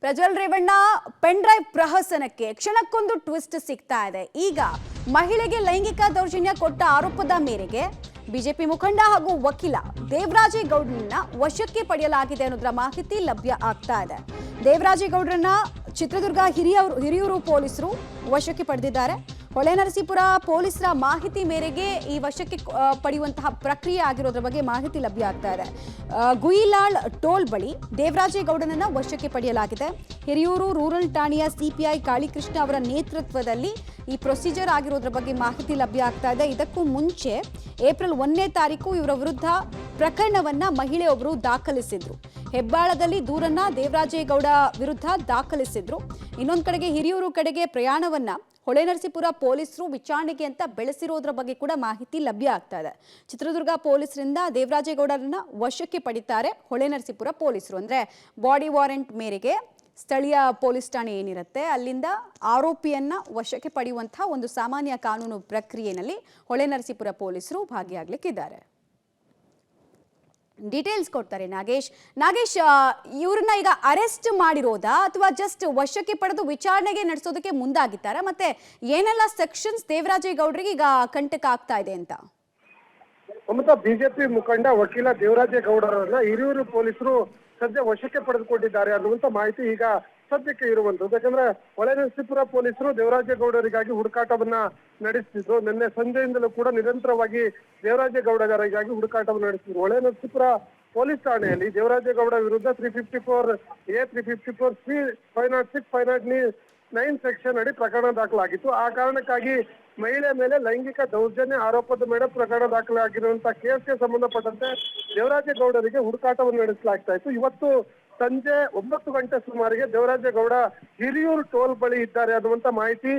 Prajwal Revanna pen drive ಪ್ರಹಸನಕ್ಕೆ ಕ್ಷಣಕ್ಕೊಂದು twist ಸಿಗ್ತಾ ಇದೆ. ಈಗ ಮಹಿಳೆಗೆ ಲೈಂಗಿಕ ದೌರ್ಜನ್ಯ ಕೊಟ್ಟ ಆರೋಪದ ಮೇರೆಗೆ ಬಿಜೆಪಿ ಮುಖಂಡ ಹಾಗೂ ವಕೀಲ ದೇವರಾಜೇಗೌಡರನ್ನ ವಶಕ್ಕೆ ಪಡೆಯಲಾಗಿದೆ ಅನ್ನೋದರ ಮಾಹಿತಿ ಲಭ್ಯ ಆಗ್ತಾ ಇದೆ. ದೇವರಾಜೇಗೌಡರನ್ನ ಚಿತ್ರದುರ್ಗ ಹಿರಿಯೂರು ಪೊಲೀಸರು ವಶಕ್ಕೆ ಪಡೆದಿದ್ದಾರೆ. ಹೊಳೆನರಸೀಪುರ ಪೊಲೀಸರ ಮಾಹಿತಿ ಮೇರೆಗೆ ಈ ವಶಕ್ಕೆ ಪಡೆಯುವಂತಹ ಪ್ರಕ್ರಿಯೆ ಆಗಿರೋದ್ರ ಬಗ್ಗೆ ಮಾಹಿತಿ ಲಭ್ಯ ಆಗ್ತಾ ಇದೆ. ಗುಯಿಲಾಳ್ ಟೋಲ್ ಬಳಿ ದೇವರಾಜೇಗೌಡನನ್ನ ವಶಕ್ಕೆ ಪಡೆಯಲಾಗಿದೆ. ಹಿರಿಯೂರು ರೂರಲ್ ಠಾಣೆಯ ಸಿಪಿಐ ಕಾಳಿಕೃಷ್ಣ ಅವರ ನೇತೃತ್ವದಲ್ಲಿ ಈ ಪ್ರೊಸೀಜರ್ ಆಗಿರೋದ್ರ ಬಗ್ಗೆ ಮಾಹಿತಿ ಲಭ್ಯ ಆಗ್ತಾ ಇದೆ. ಇದಕ್ಕೂ ಮುಂಚೆ ಏಪ್ರಿಲ್ 1ನೇ ತಾರೀಕು ಇವರ ವಿರುದ್ಧ ಪ್ರಕರಣವನ್ನ ಮಹಿಳೆಯೊಬ್ಬರು ದಾಖಲಿಸಿದ್ರು. ಹೆಬ್ಬಾಳದಲ್ಲಿ ದೂರನ್ನ ದೇವರಾಜೇಗೌಡ ವಿರುದ್ಧ ದಾಖಲಿಸಿದ್ರು. ಇನ್ನೊಂದು ಕಡೆಗೆ ಹಿರಿಯೂರು ಕಡೆಗೆ ಪ್ರಯಾಣವನ್ನ ಹೊಳೆನರಸೀಪುರ ಪೊಲೀಸರು ವಿಚಾರಣೆಗೆ ಅಂತ ಬೆಳೆಸಿರೋದ್ರ ಬಗ್ಗೆ ಕೂಡ ಮಾಹಿತಿ ಲಭ್ಯ ಆಗ್ತಾ ಇದೆ. ಚಿತ್ರದುರ್ಗ ಪೊಲೀಸರಿಂದ ದೇವರಾಜೇಗೌಡರನ್ನ ವಶಕ್ಕೆ ಪಡಿತಾರೆ ಹೊಳೆನರಸೀಪುರ ಪೊಲೀಸರು. ಅಂದ್ರೆ ಬಾಡಿ ವಾರೆಂಟ್ ಮೇರೆಗೆ ಸ್ಥಳೀಯ ಪೊಲೀಸ್ ಠಾಣೆ ಏನಿರುತ್ತೆ ಅಲ್ಲಿಂದ ಆರೋಪಿಯನ್ನ ವಶಕ್ಕೆ ಪಡೆಯುವಂತಹ ಒಂದು ಸಾಮಾನ್ಯ ಕಾನೂನು ಪ್ರಕ್ರಿಯೆಯಲ್ಲಿ ಹೊಳೆನರಸೀಪುರ ಪೊಲೀಸರು ಭಾಗಿಯಾಗಲಿಕ್ಕಿದ್ದಾರೆ. ಡೀಟೇಲ್ಸ್ ಕೊಡ್ತಾರೆ ನಾಗೇಶ್. ಇವ್ರನ್ನ ಈಗ ಅರೆಸ್ಟ್ ಮಾಡಿರೋದಾ ಅಥವಾ ಜಸ್ಟ್ ವಶಕ್ಕೆ ಪಡೆದು ವಿಚಾರಣೆಗೆ ನಡೆಸೋದಕ್ಕೆ ಮುಂದಾಗಿದ್ದಾರಾ? ಮತ್ತೆ ಏನೆಲ್ಲ ಸೆಕ್ಷನ್ಸ್ ದೇವರಾಜೇಗೌಡರಿಗೆ ಈಗ ಕಂಟಕ ಆಗ್ತಾ ಇದೆ ಅಂತ? ಮಮತಾ, ಬಿಜೆಪಿ ಮುಖಂಡ ವಕೀಲ ದೇವರಾಜೇಗೌಡರನ್ನ ಹಿರಿಯೂರು ಪೊಲೀಸರು ಸದ್ಯ ವಶಕ್ಕೆ ಪಡೆದುಕೊಂಡಿದ್ದಾರೆ ಅನ್ನುವಂತ ಮಾಹಿತಿ ಈಗ ಸದ್ಯಕ್ಕೆ ಇರುವಂತದ್ದು. ಯಾಕಂದ್ರೆ ಹೊಳೆನರಸೀಪುರ ಪೊಲೀಸರು ದೇವರಾಜೇಗೌಡರಿಗಾಗಿ ಹುಡುಕಾಟವನ್ನ ನಡೆಸುತ್ತಿದ್ರು. ನಿನ್ನೆ ಸಂಜೆಯಿಂದಲೂ ಕೂಡ ನಿರಂತರವಾಗಿ ದೇವರಾಜೇಗೌಡರಿಗಾಗಿ ಹುಡುಕಾಟವನ್ನು ನಡೆಸಿದ್ರು. ಹೊಳೆನರಸೀಪುರ ಪೊಲೀಸ್ ಠಾಣೆಯಲ್ಲಿ ದೇವರಾಜೇಗೌಡ ವಿರುದ್ಧ 354A, 354C, 506, 509 ಸೆಕ್ಷನ್ ಅಡಿ ಪ್ರಕರಣ ದಾಖಲಾಗಿತ್ತು. ಆ ಕಾರಣಕ್ಕಾಗಿ ಮಹಿಳೆ ಮೇಲೆ ಲೈಂಗಿಕ ದೌರ್ಜನ್ಯ ಆರೋಪದ ಮೇಲೆ ಪ್ರಕರಣ ದಾಖಲಾಗಿರುವಂತಹ ಕೇಸ್ಗೆ ಸಂಬಂಧಪಟ್ಟಂತೆ ದೇವರಾಜೇಗೌಡರಿಗೆ ಹುಡುಕಾಟವನ್ನು ನಡೆಸಲಾಗ್ತಾ ಇತ್ತು. ಇವತ್ತು ಸಂಜೆ 9 ಗಂಟೆ ಸುಮಾರಿಗೆ ದೇವರಾಜೇಗೌಡ ಹಿರಿಯೂರು ಟೋಲ್ ಬಳಿ ಇದ್ದಾರೆ ಅನ್ನುವಂತ ಮಾಹಿತಿ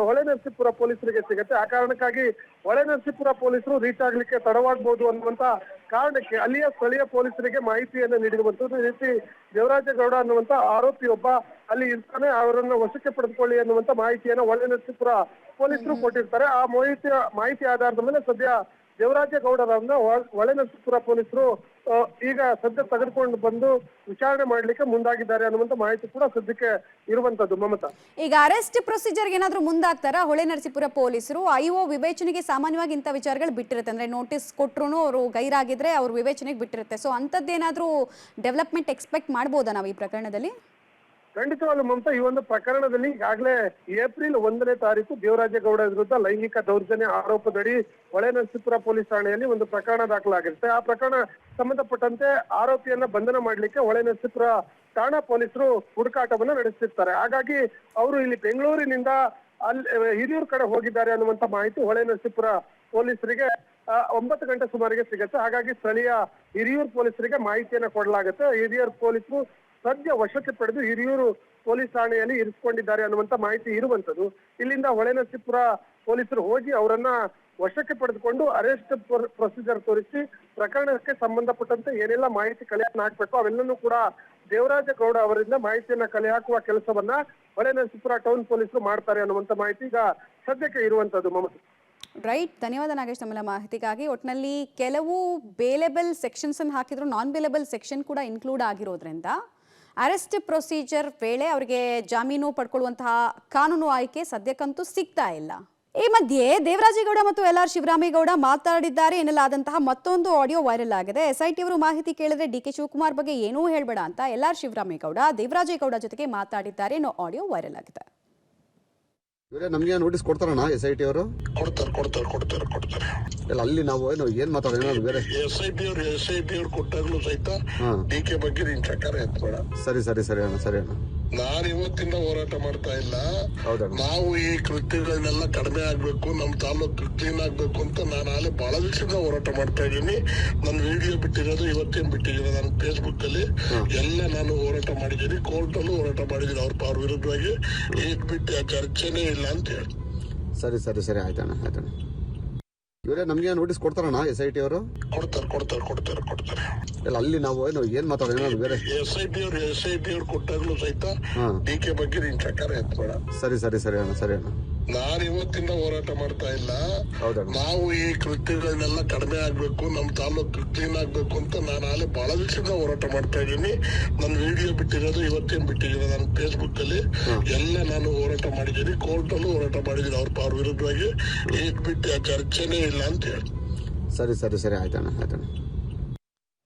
ಹೊಳೆನರಸೀಪುರ ಪೊಲೀಸರಿಗೆ ಸಿಗುತ್ತೆ. ಆ ಕಾರಣಕ್ಕಾಗಿ ಹೊಳೆನರಸೀಪುರ ಪೊಲೀಸರು ರೀಚ್ ಆಗ್ಲಿಕ್ಕೆ ತಡವಾಗಬಹುದು ಅನ್ನುವಂತ ಕಾರಣಕ್ಕೆ ಅಲ್ಲಿಯ ಸ್ಥಳೀಯ ಪೊಲೀಸರಿಗೆ ಮಾಹಿತಿಯನ್ನು ನೀಡಿರುವಂತದ್ದು. ಈ ರೀತಿ ದೇವರಾಜೇಗೌಡ ಅನ್ನುವಂತ ಆರೋಪಿಯೊಬ್ಬ ಅಲ್ಲಿ ಇರ್ತಾನೆ, ಅವರನ್ನು ವಶಕ್ಕೆ ಪಡೆದುಕೊಳ್ಳಿ ಅನ್ನುವಂತ ಮಾಹಿತಿಯನ್ನು ಹೊಳೆನರಸೀಪುರ ಪೊಲೀಸರು ಕೊಟ್ಟಿರ್ತಾರೆ. ಆ ಮಾಹಿತಿ ಆಧಾರದ ಮೇಲೆ ಸದ್ಯ ದೇವರಾಜೇಗೌಡರನ್ನ ಹೊಳೆನರಸೀಪುರ ಪೊಲೀಸರು ಈಗ ಸದ್ಯ ತೆಗೆದುಕೊಂಡು ಬಂದು ವಿಚಾರಣೆ ಮಾಡ್ಲಿಕ್ಕೆ ಮುಂದಾಗಿದ್ದಾರೆ ಅನ್ನುವಂತ ಮಾಹಿತಿ ಕೂಡ ಸದ್ಯಕ್ಕೆ ಇರುವಂತದ್ದು. ಮಮತಾ, ಈಗ ಅರೆಸ್ಟ್ ಪ್ರೊಸೀಜರ್ ಏನಾದ್ರೂ ಮುಂದಾಗ್ತಾರ ಹೊಳೆನರಸೀಪುರ ಪೊಲೀಸರು? ಐಒ ವಿವೇಚನೆಗೆ ಸಾಮಾನ್ಯವಾಗಿ ಇಂಥ ವಿಚಾರಗಳು ಬಿಟ್ಟಿರುತ್ತೆ. ಅಂದ್ರೆ ನೋಟಿಸ್ ಕೊಟ್ರು ಅವರು ಗೈರಾಗಿದ್ರೆ ಅವ್ರ ವಿವೇಚನೆಗೆ ಬಿಟ್ಟಿರುತ್ತೆ. ಸೊ ಅಂತದ್ದೇನಾದ್ರೂ ಡೆವಲಪ್ಮೆಂಟ್ ಎಕ್ಸ್ಪೆಕ್ಟ್ ಮಾಡ್ಬೋದಾ ನಾವು ಈ ಪ್ರಕರಣದಲ್ಲಿ? ಖಂಡಿತವಾಗ್ಲೂ ಮಮತಾ, ಈ ಒಂದು ಪ್ರಕರಣದಲ್ಲಿ ಈಗಾಗಲೇ ಏಪ್ರಿಲ್ 1ನೇ ತಾರೀಕು ದೇವರಾಜೇಗೌಡ ವಿರುದ್ಧ ಲೈಂಗಿಕ ದೌರ್ಜನ್ಯ ಆರೋಪದಡಿ ಹೊಳೆನರಸೀಪುರ ಪೊಲೀಸ್ ಠಾಣೆಯಲ್ಲಿ ಒಂದು ಪ್ರಕರಣ ದಾಖಲಾಗಿರುತ್ತೆ. ಆ ಪ್ರಕರಣ ಸಂಬಂಧಪಟ್ಟಂತೆ ಆರೋಪಿಯನ್ನ ಬಂಧನ ಮಾಡ್ಲಿಕ್ಕೆ ಹೊಳೆನರಸೀಪುರ ಠಾಣಾ ಪೊಲೀಸರು ಹುಡುಕಾಟವನ್ನ ನಡೆಸುತ್ತಿರ್ತಾರೆ. ಹಾಗಾಗಿ ಅವರು ಇಲ್ಲಿ ಬೆಂಗಳೂರಿನಿಂದ ಅಲ್ಲಿ ಹಿರಿಯೂರು ಕಡೆ ಹೋಗಿದ್ದಾರೆ ಅನ್ನುವಂತ ಮಾಹಿತಿ ಹೊಳೆನರಸೀಪುರ ಪೊಲೀಸರಿಗೆ 9 ಗಂಟೆ ಸುಮಾರಿಗೆ ಸಿಗುತ್ತೆ. ಹಾಗಾಗಿ ಸ್ಥಳೀಯ ಹಿರಿಯೂರು ಪೊಲೀಸರಿಗೆ ಮಾಹಿತಿಯನ್ನ ಕೊಡಲಾಗುತ್ತೆ. ಹಿರಿಯೂರು ಪೊಲೀಸರು ಸದ್ಯ ವಶಕ್ಕೆ ಪಡೆದು ಹಿರಿಯೂರು ಪೊಲೀಸ್ ಠಾಣೆಯಲ್ಲಿ ಇರಿಸಿಕೊಂಡಿದ್ದಾರೆ ಅನ್ನುವಂತ ಮಾಹಿತಿ ಇರುವಂತದ್ದು. ಇಲ್ಲಿಂದ ಹೊಳೆನರಸೀಪುರ ಪೊಲೀಸರು ಹೋಗಿ ಅವರನ್ನ ವಶಕ್ಕೆ ಪಡೆದುಕೊಂಡು ಅರೆಸ್ಟ್ ಪ್ರೊಸೀಜರ್ ತೋರಿಸಿ ಪ್ರಕರಣಕ್ಕೆ ಸಂಬಂಧಪಟ್ಟಂತೆ ಏನೆಲ್ಲ ಮಾಹಿತಿ ಕಲೆ ಹಾಕಬೇಕು ಅವೆಲ್ಲನೂ ಕೂಡ ದೇವರಾಜೇಗೌಡ ಅವರಿಂದ ಮಾಹಿತಿಯನ್ನ ಕಲೆ ಹಾಕುವ ಕೆಲಸವನ್ನ ಹೊಳೆನರಸೀಪುರ ಟೌನ್ ಪೊಲೀಸರು ಮಾಡ್ತಾರೆ ಅನ್ನುವಂತ ಮಾಹಿತಿ ಈಗ ಸದ್ಯಕ್ಕೆ ಇರುವಂತದ್ದು. ಮಮತಾ, ರೈಟ್, ಧನ್ಯವಾದ ನಾಗೇಶ್ ತಮ್ಮೆಲ್ಲ ಮಾಹಿತಿಗಾಗಿ. ಒಟ್ಟಿನಲ್ಲಿ ಕೆಲವು ಬೇಲೆಬಲ್ ಸೆಕ್ಷನ್ಸ್ ಅನ್ನು ಹಾಕಿದ್ರು, ನಾನ್ ಬೇಲೆಬಲ್ ಸೆಕ್ಷನ್ ಕೂಡ ಇನ್ಕ್ಲೂಡ್ ಆಗಿರೋದ್ರಿಂದ ಅರೆಸ್ಟ್ ಪ್ರೊಸೀಜರ್ ವೇಳೆ ಅವರಿಗೆ ಜಾಮೀನು ಪಡ್ಕೊಳ್ಳುವಂತಹ ಕಾನೂನು ಆಯ್ಕೆ ಸದ್ಯಕ್ಕಂತೂ ಸಿಗ್ತಾ ಇಲ್ಲ. ಈ ಮಧ್ಯೆ ದೇವರಾಜೇಗೌಡ ಮತ್ತು LR ಶಿವರಾಮೇಗೌಡ ಮಾತಾಡಿದ್ದಾರೆ ಎನ್ನಲಾದಂತಹ ಮತ್ತೊಂದು ಆಡಿಯೋ ವೈರಲ್ ಆಗಿದೆ. SIT ಅವರು ಮಾಹಿತಿ ಕೇಳಿದ್ರೆ DK ಶಿವಕುಮಾರ್ ಬಗ್ಗೆ ಏನೂ ಹೇಳ್ಬೇಡ ಅಂತ LR ಶಿವರಾಮೇಗೌಡ ದೇವರಾಜೇಗೌಡ ಜೊತೆಗೆ ಮಾತಾಡಿದ್ದಾರೆ ಅನ್ನೋ ಆಡಿಯೋ ವೈರಲ್ ಆಗಿದೆ. ನಮ್ಗೆ ನೋಟಿಸ್ ಕೊಡ್ತಾರಣ್ಣ SIT ಅವರು? ಕೊಡ್ತಾರೆ. ಅಲ್ಲಿ ನಾವು ಏನ್ ಮಾತಾಡೋಣ ಬೇರೆ SIT ಅವ್ರು ಕೊಟ್ಟಾಗ್ಲೂ ಸಹಿತ DK ಬಗ್ಗೆ ನೀನ್ ಚಕ್ಕಾರ ಎತ್ಬೇಡ. ಸರಿ ಅಣ್ಣ. ನಾನು ಇವತ್ತಿಂದ ಹೋರಾಟ ಮಾಡ್ತಾ ಇಲ್ಲ. ನಾವು ಈ ಕೃತ್ಯಗಳನ್ನೆಲ್ಲ ಕಡಿಮೆ ಆಗ್ಬೇಕು, ನಮ್ ತಾಲೂಕು ಕ್ಲೀನ್ ಆಗ್ಬೇಕು ಅಂತ ನಾನು ಆಲೆ ಬಹಳ ದಿವಸದಿಂದ ಹೋರಾಟ ಮಾಡ್ತಾ ಇದ್ದೀನಿ. ನನ್ನ ವಿಡಿಯೋ ಬಿಟ್ಟಿರೋದು ಇವತ್ತೇನ್ ಬಿಟ್ಟಿದ್ದೀನಿ, ನಾನು ಫೇಸ್ಬುಕ್ ಅಲ್ಲಿ ಎಲ್ಲ ನಾನು ಹೋರಾಟ ಮಾಡಿದ್ದೀನಿ, ಕೋರ್ಟ್ ಅಲ್ಲೂ ಹೋರಾಟ ಮಾಡಿದ್ದೀನಿ. ಅವ್ರ ವಿರುದ್ಧವಾಗಿ ಈಗ ಬಿಟ್ಟು ಚರ್ಚೆನೇ ಇಲ್ಲ ಅಂತ ಹೇಳಿ. ಸರಿ ಆಯ್ತಣ್ಣ. ಇವರೇ ನಮ್ಗೆ ನೋಟಿಸ್ ಕೊಡ್ತಾರಣ್ಣ SIT ಅವರು? ಕೊಡ್ತಾರೆ. ಅಲ್ಲಿ ನಾವು ಏನ್ ಮಾತಾಡೋಣ ಬೇರೆ SIT ಅವ್ರು ಕೊಟ್ಟಾಗ್ಲೂ ಸಹಿತ DK ಬಗ್ಗೆ ನೀನ್ ಚಕ್ಕಾರ ಎತ್ಬೇಡ. ಸರಿ ಅಣ್ಣ. ನಾನು ಇವತ್ತಿಂದ ಹೋರಾಟ ಮಾಡ್ತಾ ಇಲ್ಲ. ಹೌದಣ್ಣ. ನಾವು ಈ ಕೃತ್ಯಗಳನ್ನೆಲ್ಲ ಕಡಿಮೆ ಆಗ್ಬೇಕು, ನಮ್ ತಾಲೂಕು ಕ್ಲೀನ್ ಆಗ್ಬೇಕು ಅಂತ ನಾನು ಆಲೆ ಬಹಳ ದಿವಸದಿಂದ ಹೋರಾಟ ಮಾಡ್ತಾ ಇದ್ದೀನಿ. ನನ್ನ ವಿಡಿಯೋ ಬಿಟ್ಟಿರೋದು ಇವತ್ತೇನ್ ಬಿಟ್ಟಿದ್ದೀನಿ, ನಾನು ಫೇಸ್ಬುಕ್ ಅಲ್ಲಿ ಎಲ್ಲ ನಾನು ಹೋರಾಟ ಮಾಡಿದ್ದೀನಿ, ಕೋರ್ಟ್ ಅಲ್ಲೂ ಹೋರಾಟ ಮಾಡಿದ್ದೀನಿ. ಅವ್ರ ವಿರುದ್ಧವಾಗಿ ಈಗ ಬಿಟ್ಟು ಚರ್ಚೆನೇ ಇಲ್ಲ ಅಂತ ಹೇಳಿ. ಸರಿ ಆಯ್ತಣ್ಣ.